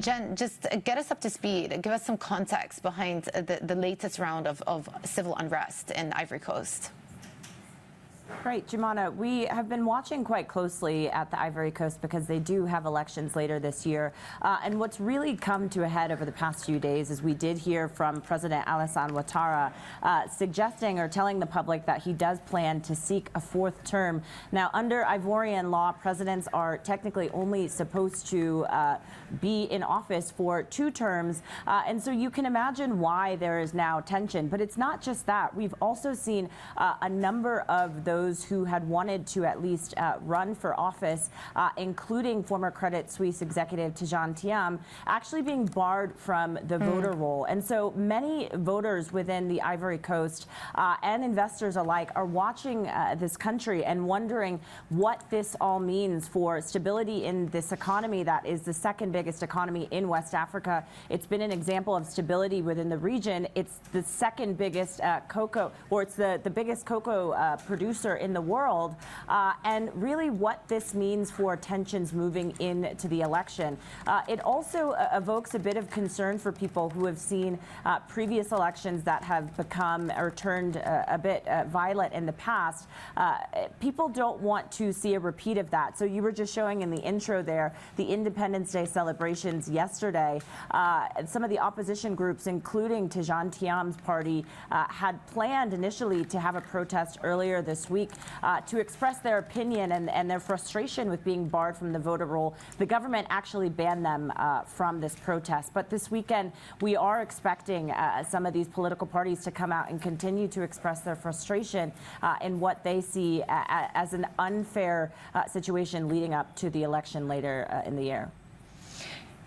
Jen, just get us up to speed. Give us some context behind the latest round of civil unrest in Ivory Coast. Right, Jumana, we have been watching quite closely at the Ivory Coast because they do have elections later this year. And what's really come to a head over the past few days is we did hear from President Alassane Ouattara suggesting or telling the public that he does plan to seek a fourth term. Now, under Ivorian law, presidents are technically only supposed to be in office for 2 terms. And so you can imagine why there is now tension. But it's not just that. We've also seen a number of those who had wanted to at least run for office, including former Credit Suisse executive Tidjane Thiam, actually being barred from the voter roll. And so many voters within the Ivory Coast and investors alike are watching this country and wondering what this all means for stability in this economy that is the second biggest economy in West Africa. It's been an example of stability within the region. It's the second biggest cocoa, or it's the biggest cocoa producer in the world, and really what this means for tensions moving into the election. It also evokes a bit of concern for people who have seen previous elections that have become or turned a bit violent in the past. People don't want to see a repeat of that. So you were just showing in the intro there the Independence Day celebrations yesterday. Some of the opposition groups, including Tidjane Thiam's party, had planned initially to have a protest earlier this week to express their opinion and their frustration with being barred from the voter roll. The government actually banned them from this protest. But this weekend, we are expecting some of these political parties to come out and continue to express their frustration in what they see as an unfair situation leading up to the election later in the year.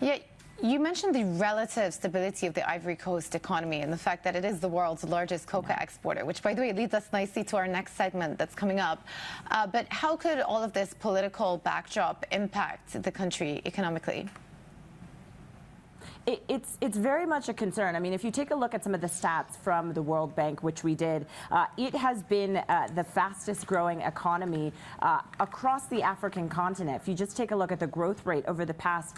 Yeah. You mentioned the relative stability of the Ivory Coast economy and the fact that it is the world's largest cocoa exporter, which, by the way, leads us nicely to our next segment that's coming up. But how could all of this political backdrop impact the country economically? It's very much a concern. I mean, if you take a look at some of the stats from the World Bank, which we did, it has been the fastest growing economy across the African continent. If you just take a look at the growth rate over the past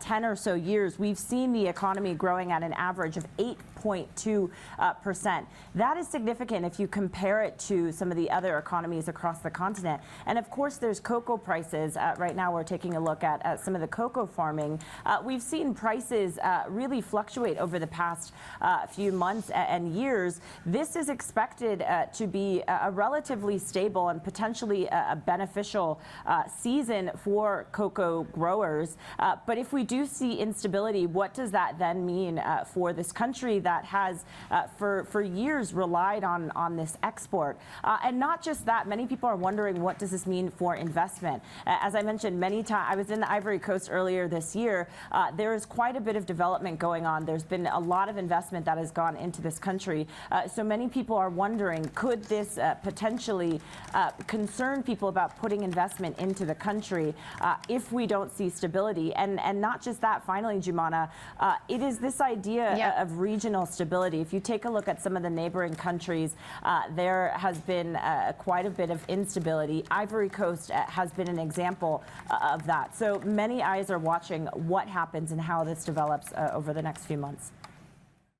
10 or so years, we've seen the economy growing at an average of 8.2%. That is significant if you compare it to some of the other economies across the continent. And of course, there's cocoa prices. Right now, we're taking a look at some of the cocoa farming. We've seen prices really fluctuate over the past few months and years. This is expected to be a relatively stable and potentially a beneficial season for cocoa growers. But if we do see instability, what does that then mean for this country that has for years relied on this export? And not just that, many people are wondering, what does this mean for investment? As I mentioned many times, I was in the Ivory Coast earlier this year. There is quite a bit of development going on. There's been a lot of investment that has gone into this country. So many people are wondering, could this potentially concern people about putting investment into the country if we don't see stability? And not just that, finally, Jumana, it is this idea of regional stability. If you take a look at some of the neighboring countries, there has been quite a bit of instability. Ivory Coast has been an example of that. So many eyes are watching what happens and how this develops over the next few months.